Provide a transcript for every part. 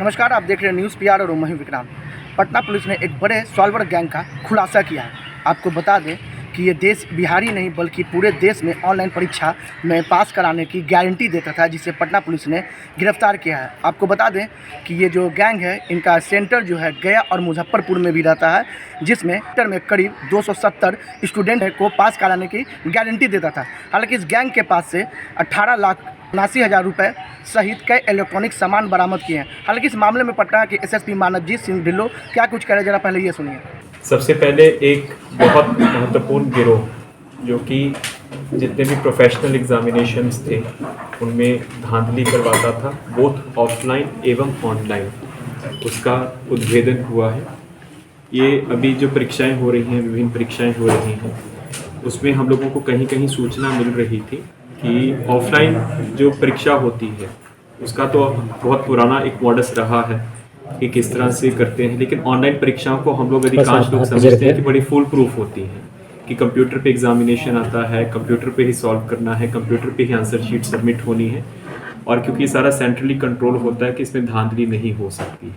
नमस्कार, आप देख रहे हैं न्यूज़ पीआर और मैं हूं विक्रांत। पटना पुलिस ने एक बड़े सॉल्वर गैंग का खुलासा किया है। आपको बता दें कि ये देश बिहार ही नहीं बल्कि पूरे देश में ऑनलाइन परीक्षा में पास कराने की गारंटी देता था, जिसे पटना पुलिस ने गिरफ्तार किया है। आपको बता दें कि ये जो गैंग है, इनका सेंटर जो है गया और मुजफ्फरपुर में भी रहता है, जिसमें सेंटर में करीब 270 स्टूडेंट को पास कराने की गारंटी देता था। हालांकि इस गैंग के पास से 18,79,000 रुपये सहित कई इलेक्ट्रॉनिक सामान बरामद किए हैं। हालांकि इस मामले में पटना के एसएसपी मानवजीत सिंह ढिल्लों क्या कुछ कह रहे हैं, जरा पहले ये सुनिए। सबसे पहले एक बहुत महत्वपूर्ण गिरोह जो कि जितने भी प्रोफेशनल एग्जामिनेशंस थे उनमें धांधली करवाता था, बोथ ऑफलाइन एवं ऑनलाइन, उसका उद्भेदन हुआ है। ये अभी जो परीक्षाएं हो रही हैं, विभिन्न परीक्षाएं हो रही हैं, उसमें हम लोगों को कहीं कहीं सूचना मिल रही थी कि ऑफलाइन जो परीक्षा होती है उसका तो बहुत पुराना एक मॉडस रहा है कि किस तरह से करते हैं, लेकिन ऑनलाइन परीक्षाओं को हम लोग अधिकांश लोग समझते हैं कि बड़ी फुल प्रूफ होती है कि कंप्यूटर पे एग्जामिनेशन आता है, कंप्यूटर पे ही सॉल्व करना है, कंप्यूटर पे ही आंसर शीट सबमिट होनी है, और क्योंकि ये सारा सेंट्रली कंट्रोल होता है कि इसमें धांधली नहीं हो सकती है।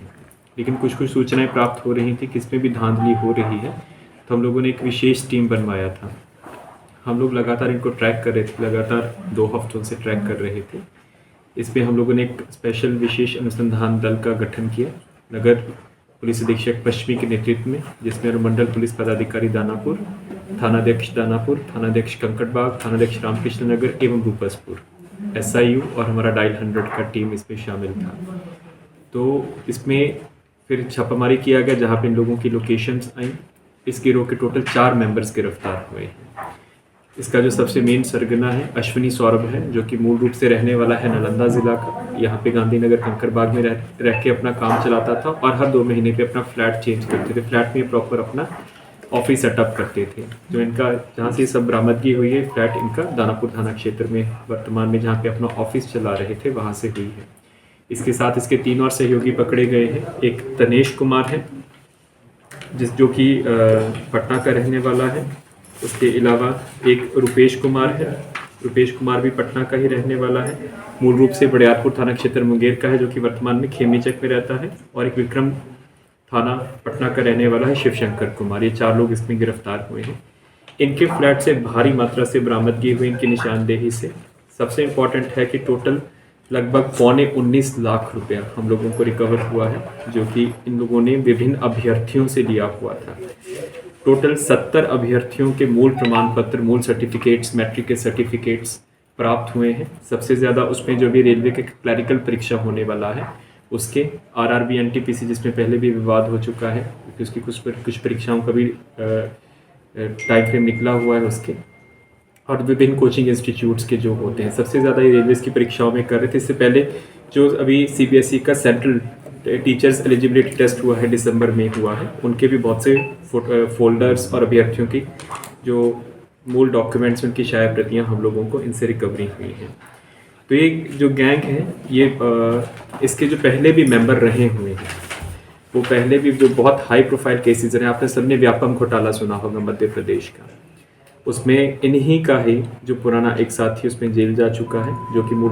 लेकिन कुछ कुछ सूचनाएं प्राप्त हो रही थी कि इसमें भी धांधली हो रही है, तो हम लोगों ने एक विशेष टीम बनवाया था। हम लोग लगातार इनको ट्रैक कर रहे थे, लगातार 2 हफ्तों से ट्रैक कर रहे थे। इसमें हम लोगों ने एक स्पेशल विशेष अनुसंधान दल का गठन किया, नगर पुलिस अधीक्षक पश्चिमी के नेतृत्व में, जिसमें अनुमंडल पुलिस पदाधिकारी दानापुर, थानाध्यक्ष दानापुर, थानाध्यक्ष कंकड़बाग, थानाध्यक्ष रामकृष्ण नगर एवं रूपसपुर, SIU और हमारा डायल 100 का टीम इसमें शामिल था। तो इसमें फिर छापामारी किया गया जहाँ पे इन लोगों की लोकेशंस आई। इस गिरोह के टोटल 4 मेंबर्स गिरफ्तार हुए हैं। इसका जो सबसे मेन सरगना है अश्विनी सौरभ है, जो कि मूल रूप से रहने वाला है नालंदा ज़िला का। यहाँ पे गांधीनगर कंकड़बाग में रह के अपना काम चलाता था और हर 2 महीने पे अपना फ्लैट चेंज करते थे। फ्लैट में प्रॉपर अपना ऑफिस सेटअप करते थे। जो इनका जहाँ से सब बरामदगी हुई है, फ्लैट इनका दानापुर थाना क्षेत्र में वर्तमान में जहाँ पे अपना ऑफिस चला रहे थे वहाँ से हुई है। इसके साथ इसके 3 और सहयोगी पकड़े गए हैं। एक तनेश कुमार है जो कि पटना का रहने वाला है। उसके अलावा एक रुपेश कुमार है। रुपेश कुमार भी पटना का ही रहने वाला है, मूल रूप से बड़ियारपुर थाना क्षेत्र मुंगेर का है, जो कि वर्तमान में खेमीचक में रहता है। और एक विक्रम थाना पटना का रहने वाला है शिवशंकर कुमार। ये 4 लोग इसमें गिरफ्तार हुए हैं। इनके फ्लैट से भारी मात्रा से बरामदगी हुई इनकी निशानदेही से। सबसे इम्पॉर्टेंट है कि टोटल लगभग 19 लाख रुपया हम लोगों को रिकवर हुआ है, जो कि इन लोगों ने विभिन्न अभ्यर्थियों से लिया हुआ था। टोटल 70 अभ्यर्थियों के मूल प्रमाण पत्र, मूल सर्टिफिकेट्स, मैट्रिक के सर्टिफिकेट्स प्राप्त हुए हैं। सबसे ज़्यादा उसमें जो भी रेलवे के क्लैरिकल परीक्षा होने वाला है उसके RRB NTPC, जिसमें पहले भी विवाद हो चुका है क्योंकि उसकी कुछ परीक्षाओं का भी टाइम फ्रेम निकला हुआ है उसके, और विभिन्न कोचिंग इंस्टीट्यूट्स के जो होते हैं सबसे ज़्यादा ये रेलवे की परीक्षाओं में कर रहे थे। इससे पहले जो अभी CBSE का सेंट्रल टीचर्स एलिजिबिलिटी टेस्ट हुआ है, दिसंबर में हुआ है, उनके भी बहुत से फोल्डर्स और अभ्यर्थियों की जो मूल डॉक्यूमेंट्स उनकी शाया प्रतियां हम लोगों को इनसे रिकवरी हुई हैं। तो ये जो गैंग है, ये इसके जो पहले भी मेंबर रहे हुए हैं, वो पहले भी जो बहुत हाई प्रोफाइल केसेस हैं, आपने सबने व्यापम घोटाला सुना होगा मध्य प्रदेश का, उसमें इन्हीं का ही जो पुराना एक साथी उसमें जेल जा चुका है, जो कि मूल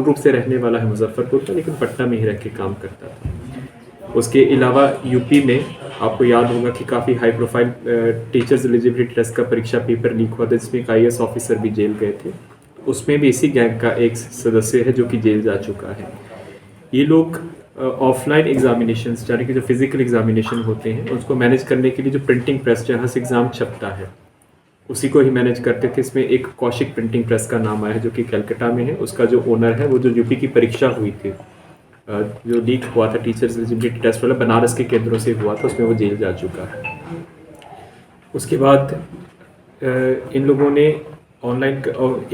रूप से रहने वाला है मुजफ्फरपुर का, लेकिन पटना में ही रह के काम करता था। उसके अलावा यूपी में आपको याद होगा कि काफ़ी high profile teachers eligibility test का परीक्षा पेपर लीक हुआ था, जिसमें एक IAS ऑफिसर भी जेल गए थे। उसमें भी इसी गैंग का एक सदस्य है जो कि जेल जा चुका है। ये लोग ऑफलाइन एग्जामिनेशन, यानी कि जो फिजिकल एग्जामिनेशन होते हैं उसको मैनेज करने के लिए जो प्रिंटिंग प्रेस जहाँ से एग्ज़ाम छपता है उसी को ही मैनेज करते थे। इसमें एक कौशिक प्रिंटिंग प्रेस का नाम आया है, जो कि कलकत्ता में है। उसका जो ओनर है, वो जो यूपी की परीक्षा हुई थी, जो लीक हुआ था टीचर्स एलिजिबिलिटी टेस्ट वाला, बनारस के केंद्रों से हुआ था, उसमें वो जेल जा चुका है। उसके बाद इन लोगों ने ऑनलाइन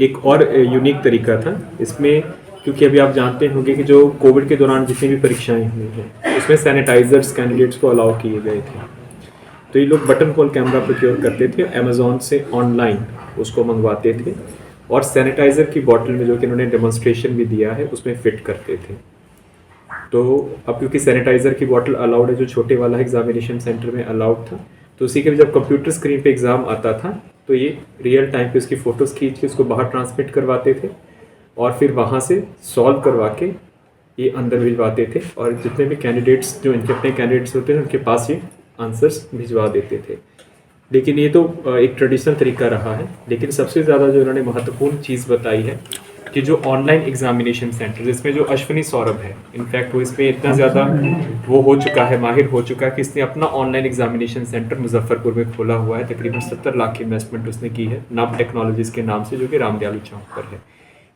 एक और यूनिक तरीका था इसमें, क्योंकि अभी आप जानते होंगे कि जो कोविड के दौरान जितनी भी परीक्षाएं हुई हैं उसमें सैनिटाइजर्स कैंडिडेट्स को अलाउ किए गए थे। तो ये लोग बटन होल कैमरा प्रोक्योर करते थे, अमेज़ॉन से ऑनलाइन उसको मंगवाते थे और सैनिटाइज़र की बॉटल में, जो कि इन्होंने डेमोन्स्ट्रेशन भी दिया है, उसमें फिट करते थे। तो अब क्योंकि सैनिटाइज़र की बॉटल अलाउड है, जो छोटे वाला एग्जामिनेशन सेंटर में अलाउड था, तो उसी के जब कंप्यूटर स्क्रीन पे एग्ज़ाम आता था तो ये रियल टाइम पे उसकी फ़ोटोज़ खींच के उसको बाहर ट्रांसमिट करवाते थे और फिर वहाँ से सॉल्व करवा के ये अंदर भिजवाते थे और जितने भी कैंडिडेट्स जो इनके अपने कैंडिडेट्स होते हैं उनके पास ये आंसर्स भिजवा देते थे। लेकिन ये तो एक ट्रेडिशनल तरीका रहा है। लेकिन सबसे ज़्यादा जो इन्होंने महत्वपूर्ण चीज़ बताई है कि जो ऑनलाइन एग्जामिनेशन सेंटर, इसमें जो अश्विनी सौरभ है, इनफैक्ट वो इसमें इतना ज़्यादा वो हो चुका है, माहिर हो चुका है कि इसने अपना ऑनलाइन एग्जामिनेशन सेंटर मुजफ्फरपुर में खोला हुआ है। तकरीबन 70 लाख की इन्वेस्टमेंट उसने की है नब टेक्नोलॉजीज के नाम से, जो कि रामदयालु चौक पर है।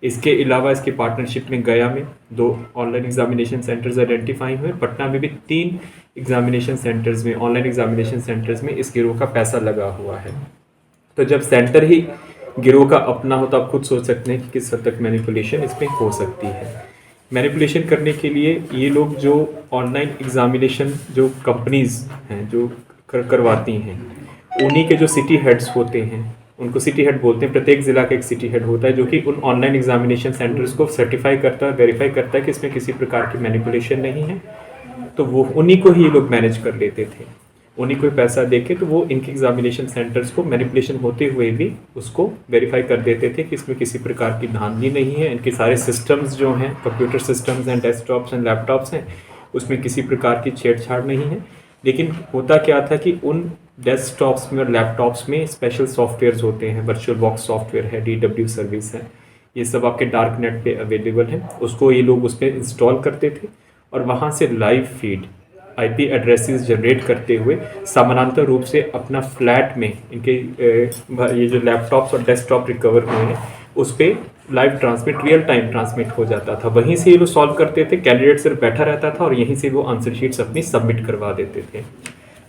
इसके अलावा इसके पार्टनरशिप में गया में 2 ऑनलाइन एग्जामिनेशन सेंटर्स आइडेंटिफाई हुए। पटना में भी 3 एग्जामिनेशन सेंटर्स में, ऑनलाइन एग्जामिनेशन सेंटर्स में इस गिरोह का पैसा लगा हुआ है। तो जब सेंटर ही गिरोह का अपना हो तो आप खुद सोच सकते हैं कि किस हद तक मैनिपुलेशन इसमें हो सकती है। मैनिपुलेशन करने के लिए ये लोग जो ऑनलाइन एग्जामिनेशन जो कंपनीज़ हैं जो करवाती हैं, उन्हीं के जो सिटी हेड्स होते हैं, उनको सिटी हेड बोलते हैं। प्रत्येक ज़िला का एक सिटी हेड होता है जो कि उन ऑनलाइन एग्जामिनेशन सेंटर्स को सर्टिफाई करता है, वेरीफाई करता है कि इसमें किसी प्रकार की मैनिपुलेशन नहीं है। तो वो उन्हीं को ही ये लोग मैनेज कर लेते थे, उन्हीं को पैसा देके तो वो इनके एग्जामिनेशन सेंटर्स को मैनिपुलेशन होते हुए भी उसको वेरीफाई कर देते थे कि इसमें किसी प्रकार की धांधली नहीं है। इनके सारे सिस्टम्स जो हैं, कंप्यूटर सिस्टम्स हैं, डेस्कटॉप्स एंड लैपटॉप्स हैं, उसमें किसी प्रकार की छेड़छाड़ नहीं है। लेकिन होता क्या था कि उन डेस्कटॉप्स में और लैपटॉप्स में स्पेशल सॉफ्टवेयर्स होते हैं, वर्चुअल बॉक्स सॉफ्टवेयर है, DW सर्विस है, ये सब आपके डार्क नेट पे अवेलेबल है। उसको ये लोग उस पर इंस्टॉल करते थे और वहाँ से live feed IP addresses generate करते हुए समानांतर रूप से अपना फ्लैट में इनके ये जो लैपटॉप्स और डेस्कटॉप रिकवर हुए हैं उस पर live transmit, real time transmit हो जाता था। वहीं से ये लोग सॉल्व करते थे, कैंडिडेट सिर्फ बैठा रहता था और यहीं से वो आंसर शीट्स अपनी सबमिट करवा देते थे।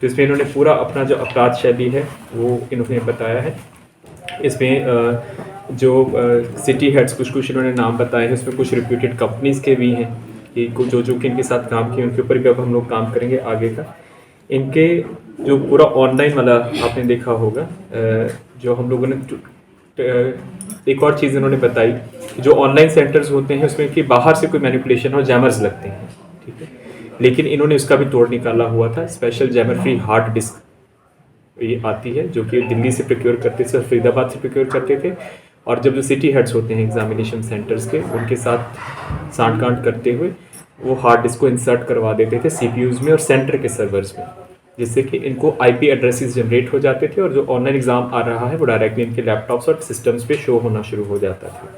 तो इसमें इन्होंने पूरा अपना जो अपराध शैली है वो इन्होंने बताया है। इसमें जो सिटी हेड्स कुछ इन्होंने नाम बताए हैं, उसमें कुछ रिप्यूटेड कंपनीज़ के भी हैं कि जो कि इनके साथ काम किए, उनके ऊपर भी अब हम लोग काम करेंगे आगे का। इनके जो पूरा ऑनलाइन वाला आपने देखा होगा, जो हम लोगों ने एक और चीज़ इन्होंने बताई कि जो ऑनलाइन सेंटर्स होते हैं उसमें कि बाहर से कोई मैनिपुलेशन और जैमर्स लगते हैं, ठीक है, लेकिन इन्होंने उसका भी तोड़ निकाला हुआ था। Special jammer free hard disk ये आती है जो कि दिल्ली से प्रोक्योर करते थे, फरीदाबाद से प्रोक्योर करते थे। और जब जो सिटी हेड्स होते हैं एग्जामिनेशन सेंटर्स के, उनके साथ सांठ-गांठ करते हुए वो हार्ड डिस्क को इंसर्ट करवा देते थे CPUs में और सेंटर के सर्वर्स में, जिससे कि इनको IP एड्रेसेस जनरेट हो जाते थे और जो ऑनलाइन एग्ज़ाम आ रहा है वो डायरेक्टली इनके लैपटॉप्स और सिस्टम्स पे शो होना शुरू हो जाता था।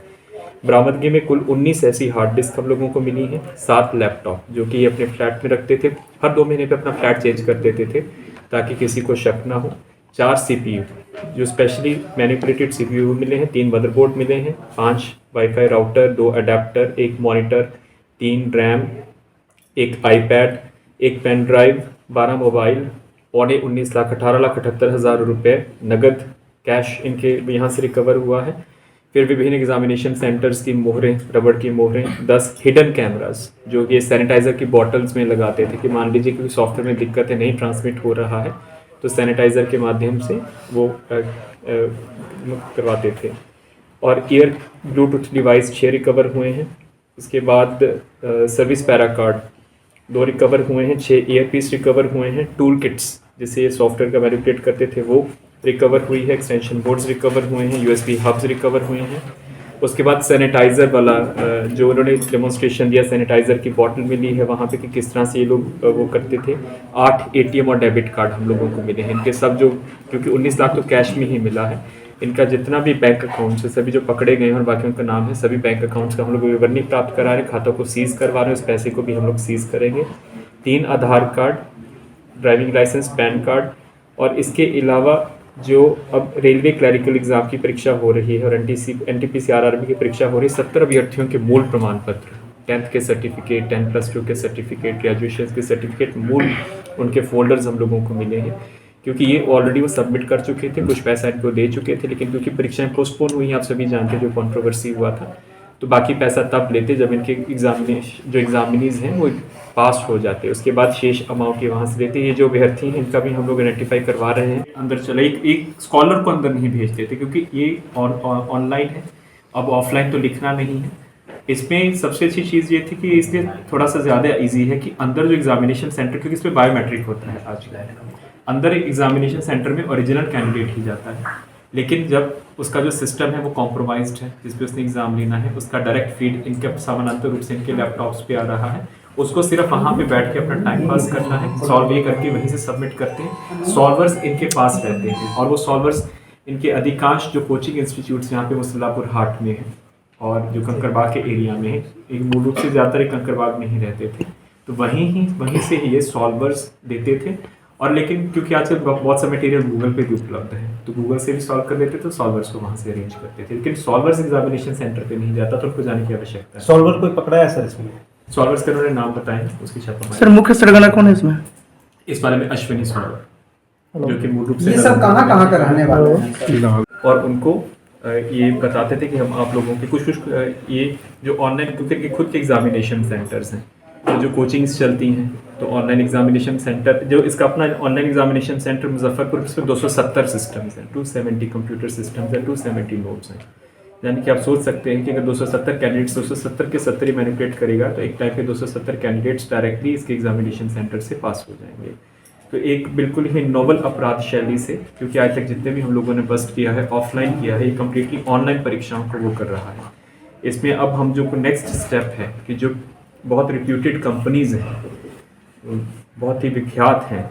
बरामदगी में कुल 19 ऐसी हार्ड डिस्क हम लोगों को मिली हैं, 7 लैपटॉप जो कि अपने फ्लैट में रखते थे, हर 2 महीने पे अपना फ्लैट चेंज कर देते थे ताकि किसी को शक ना हो। 4 CPU जो स्पेशली मैनिपुलेटेड CPU मिले हैं, 3 मदरबोर्ड मिले हैं, 5 WiFi router, 2 adapter, 1 monitor, 3 RAM, 1 iPad, 1 pen drive, 12 mobile, 18,78,78,000 रुपये नगद कैश इनके यहाँ से रिकवर हुआ है। फिर विभिन्न एग्जामिनेशन सेंटर्स की मोहरें, रबड़ की मोहरें, 10 हिडन कैमरास जो कि सैनिटाइज़र की बॉटल्स में लगाते थे कि मान लीजिए कि सॉफ्टवेयर में दिक्कत है, नहीं ट्रांसमिट हो रहा है, तो सैनिटाइज़र के माध्यम से वो करवाते थे। और ईयर ब्लूटूथ डिवाइस 6 रिकवर हुए हैं। इसके बाद सर्विस पैरा कार्ड 2 रिकवर हुए हैं, 6 ईयरपीस रिकवर हुए हैं, टूल किट्स जिससे ये सॉफ्टवेयर का मैनिपुलेट करते थे वो रिकवर हुई है, एक्सटेंशन बोर्ड्स रिकवर हुए हैं, USB हब्स रिकवर हुए हैं। उसके बाद सैनिटाइज़र वाला जो उन्होंने डेमोन्स्ट्रेशन दिया, सैनिटाइज़र की बॉटल मिली है वहाँ पे कि किस तरह से ये लोग वो करते थे। 8 ATM और डेबिट कार्ड हम लोगों को मिले हैं इनके सब, जो क्योंकि 19 लाख तो कैश में ही मिला है। इनका जितना भी बैंक अकाउंट्स है सभी जो पकड़े गए हैं और बाकी उनका नाम है, सभी बैंक अकाउंट्स का हम लोग विवरणी प्राप्त करा रहे हैं, खातों को सीज़ करवा रहे हैं, उस पैसे को भी हम लोग सीज़ करेंगे। 3 Aadhaar card, driving licence, PAN card. और इसके अलावा जो अब रेलवे क्लरिकल एग्ज़ाम की परीक्षा हो रही है और NTPC RRB की परीक्षा हो रही है, 70 अभ्यर्थियों के मूल प्रमाण पत्र, 10th के सर्टिफिकेट, 10+2 के सर्टिफिकेट, ग्रेजुएशन के सर्टिफिकेट, मूल उनके फोल्डर्स हम लोगों को मिले हैं। क्योंकि ये ऑलरेडी वो सबमिट कर चुके थे, कुछ पैसा इनको दे चुके थे, लेकिन क्योंकि परीक्षाएं पोस्टपोन हुई, आप सभी जानते हैं जो कंट्रोवर्सी हुआ था, तो बाकी पैसा तब लेते जब इनके जो एग्जामिनीज़ हैं वो पास हो जाते, उसके बाद शेष अमाउंट ये वहाँ से देते। ये जो अभ्यर्थी हैं इनका भी हम लोग आइडेंटिफाई करवा रहे हैं। अंदर चले एक स्कॉलर को अंदर नहीं भेजते थे क्योंकि ये ऑनलाइन है, अब ऑफलाइन तो लिखना नहीं है। इसमें सबसे अच्छी चीज़ ये थी कि इसमें थोड़ा सा ज़्यादा ईजी है कि अंदर जो एग्जामिनेशन सेंटर, क्योंकि इसमें बायोमेट्रिक होता है आज, अंदर एग्जामिनेशन सेंटर में ओरिजिनल कैंडिडेट ही जाता है, लेकिन जब उसका जो सिस्टम है वो कॉम्प्रोमाइज्ड है, जिस पे उसने एग्ज़ाम लेना है, उसका डायरेक्ट फीड इनके समानांतर रूप से इनके लैपटॉप्स पे आ रहा है, उसको सिर्फ वहाँ पे बैठ के अपना टाइम पास करना है, सॉल्व ये करके वहीं से सबमिट करते हैं। सॉल्वर्स इनके पास रहते हैं और वो सॉल्वर्स इनके अधिकांश जो कोचिंग इंस्टीट्यूट्स यहाँ पे मुसल्लापुर हाट में है और जो कंकड़बाग के एरिया में है, एक मूल रूप से ज़्यादातर कंकड़बाग में ही रहते थे, तो वहीं से ही ये सॉल्वर्स देते थे। और लेकिन क्योंकि आजकल बहुत सा मटेरियल गूगल पे भी उपलब्ध है, तो गूगल से भी सॉल्व कर लेते थे, तो सॉल्वर्स को वहाँ से अरेंज करते थे। लेकिन सॉल्वर्स एग्जामिनेशन सेंटर पे नहीं जाता, तो उनको जाने की आवश्यकता है। सॉल्वर कोई पकड़ा है सर इसमें? सॉल्वर्स के उन्होंने नाम बताए, उसकी छापा सर मुख्य सरगना कौन है इसमें? इस बारे में अश्विनी सॉल्वर, जो कि मूल रूप से ये सब कहाँ का रहने वाले हैं? और उनको ये बताते थे कि हम आप लोगों के कुछ ये जो ऑनलाइन, क्योंकि इनके खुद के एग्जामिनेशन सेंटर्स हैं, तो जो कोचिंग्स चलती हैं, तो ऑनलाइन एग्जामिनेशन सेंटर जो इसका अपना ऑनलाइन एग्जामिनेशन सेंटर मुजफ्फरपुर, इसमें 270 सिस्टम्स हैं, 270 कंप्यूटर सिस्टम्स हैं, 270 नोट्स हैं। यानी कि आप सोच सकते हैं कि अगर 270 कैंडिडेट्स 270 के 70 ही मैनिपुलेट करेगा, तो एक टाइम पे 270 कैंडिडेट्स डायरेक्टली इसके एग्जामिनेशन सेंटर से पास हो जाएंगे। तो एक बिल्कुल ही नोबल अपराध शैली से, क्योंकि आज तक जितने भी हम लोगों ने बस्ट किया है, ऑफलाइन किया है, ये कम्प्लीटली ऑनलाइन परीक्षाओं को वो कर रहा है। इसमें अब हम जो नेक्स्ट स्टेप है कि जो बहुत रिप्यूटेड कंपनीज़ हैं, बहुत ही विख्यात हैं,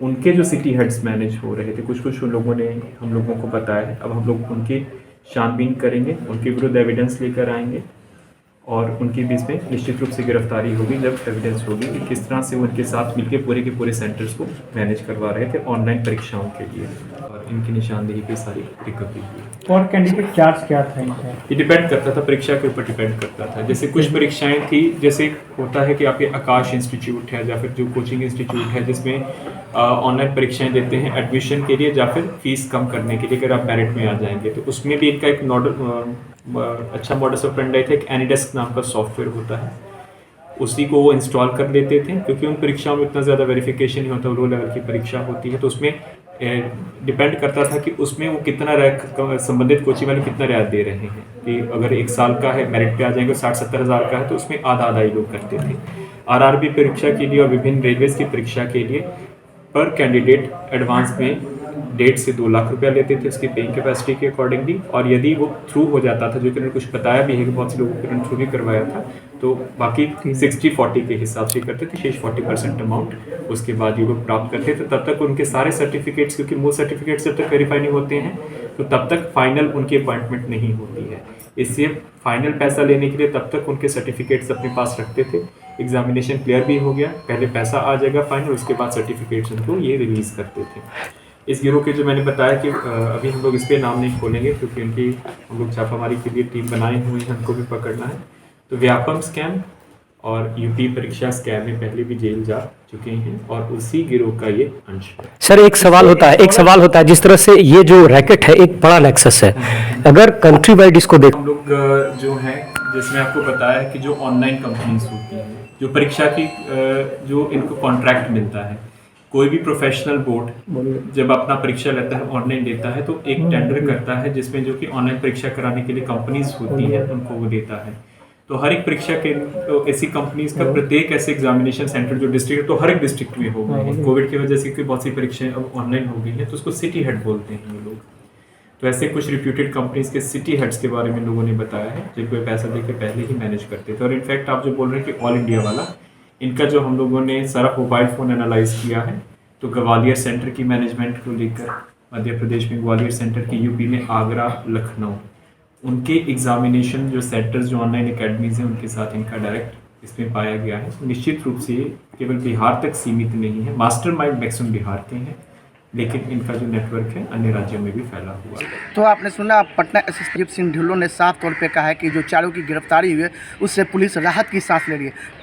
उनके जो सिटी हेड्स मैनेज हो रहे थे, कुछ उन लोगों ने हम लोगों को बताया है। अब हम लोग उनकी छानबीन करेंगे, उनके विरुद्ध एविडेंस लेकर आएंगे और उनकी भी इसमें निश्चित रूप से गिरफ्तारी होगी जब एविडेंस होगी कि किस तरह से वो उनके साथ मिलकर पूरे के पूरे सेंटर्स को मैनेज करवा रहे थे ऑनलाइन परीक्षाओं के लिए, और इनकी निशानदेही पे सारी रिकवरी हुई। और कैंडिडेट चार्ज क्या था इनका? ये डिपेंड करता था, परीक्षा के ऊपर डिपेंड करता था। जैसे कुछ परीक्षाएं थी, जैसे होता है कि आपके आकाश इंस्टीट्यूट है या फिर जो कोचिंग इंस्टीट्यूट है जिसमें ऑनलाइन परीक्षाएं देते हैं एडमिशन के लिए या फिर फीस कम करने के लिए, अगर आप मेरिट में आ जाएंगे, तो उसमें भी इनका एक अच्छा मॉडस ऑपरेंडी था। एक एनीडेस्क नाम का सॉफ्टवेयर होता है, उसी को वो इंस्टॉल कर लेते थे, क्योंकि उन परीक्षाओं में इतना ज़्यादा वेरिफिकेशन नहीं होता, लो लेवल की परीक्षा होती है, तो उसमें डिपेंड करता था कि उसमें वो कितना रैंक, संबंधित कोचिंग वाले कितना रियायत दे रहे हैं। कि अगर 1 साल का है, मेरिट पे आ जाएंगे, 60-70 हज़ार का है, तो उसमें आधा ही लोग करते थे। आरआरबी परीक्षा के लिए और विभिन्न रेलवेज़ की परीक्षा के लिए पर कैंडिडेट एडवांस में 1.5 से 2 लाख रुपया लेते थे उसकी पेइंग कैपेसिटी के अकॉर्डिंगली, और यदि वो थ्रू हो जाता था, जो कि उन्होंने कुछ बताया भी है कि बहुत से लोगों को थ्रू भी करवाया था, तो बाकी 60-40 के हिसाब से करते थे, शेष 40% अमाउंट उसके बाद ये लोग प्राप्त करते थे। तब तक उनके सारे सर्टिफिकेट्स, क्योंकि मूल सर्टिफिकेट्स जब तक वेरीफाई नहीं होते हैं, तो तब तक फाइनल उनकी अपॉइंटमेंट नहीं होती है। इससे फाइनल पैसा लेने के लिए तब तक उनके सर्टिफिकेट्स अपने पास रखते थे। एग्जामिनेशन क्लियर भी हो गया, पहले पैसा आ जाएगा फाइनल, उसके बाद सर्टिफिकेट्स उनको ये रिलीज़ करते थे। इस गिरोह के जो मैंने बताया कि अभी हम लोग इस पर नाम नहीं खोलेंगे, क्योंकि उनकी हम लोग छापामारी के लिए टीम बनाई हुई है, उनको भी पकड़ना है। तो व्यापम स्कैम और यूपी परीक्षा स्कैम में पहले भी जेल जा चुके हैं, और उसी गिरोह का ये अंश है। सर एक सवाल होता है जिस तरह से ये जो रैकेट है एक बड़ा नेक्सस है, अगर कंट्री वाइड इसको देख, हम लोग जो है, जिसमें आपको बताया कि जो ऑनलाइन कंपनीज होती हैं, जो परीक्षा की जो इनको कॉन्ट्रैक्ट मिलता है, कोई भी प्रोफेशनल बोर्ड जब अपना परीक्षा लेता है, ऑनलाइन देता है, तो एक टेंडर करता है जिसमें जो कि ऑनलाइन परीक्षा कराने के लिए कंपनीज होती हैं उनको वो देता है। तो हर एक परीक्षा के तो ऐसी कंपनीज का प्रत्येक ऐसे एग्जामिनेशन सेंटर जो डिस्ट्रिक्ट, तो हर एक डिस्ट्रिक्ट में हो गए हैं। कोविड की वजह से कि बहुत सी परीक्षाएं अब ऑनलाइन हो गई हैं, तो उसको सिटी हेड बोलते हैं ये लोग। तो ऐसे कुछ रिप्यूटेड कंपनीज के सिटी हेड्स के बारे में लोगों ने बताया है, जिनको पैसा देकर पहले ही मैनेज करते थे। और इनफैक्ट आप जो बोल रहे हैं कि ऑल इंडिया वाला, इनका जो हम लोगों ने सारा मोबाइल फ़ोन एनालाइज किया है, तो ग्वालियर सेंटर की मैनेजमेंट को लेकर, मध्य प्रदेश में ग्वालियर सेंटर की, यूपी में आगरा, लखनऊ, उनके एग्जामिनेशन जो सेंटर्स, जो ऑनलाइन एकेडमीज़ हैं, उनके साथ इनका डायरेक्ट इसमें पाया गया है। निश्चित रूप से केवल बिहार तक सीमित नहीं है, मास्टरमाइंड मैक्सिमम बिहार के हैं, लेकिन इनका जो नेटवर्क है अन्य राज्यों में भी फैला हुआ है। तो आपने सुना, पटना एसएसपी सिंह ढिल्लों ने साफ तौर पे कहा है कि जो चारों की गिरफ्तारी हुई है, उससे पुलिस राहत की सांस ले रही है।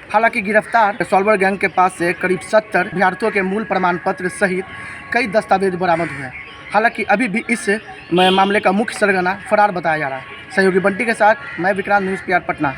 हालांकि गिरफ्तार सॉल्वर गैंग के पास से करीब 70 अभ्यर्थियों के मूल प्रमाण पत्र सहित कई दस्तावेज बरामद हुए हैं। हालांकि अभी भी इस मामले का मुख्य सरगना फरार बताया जा रहा है। सहयोगी बंटी के साथ मैं विक्रांत, न्यूज़ PR पटना।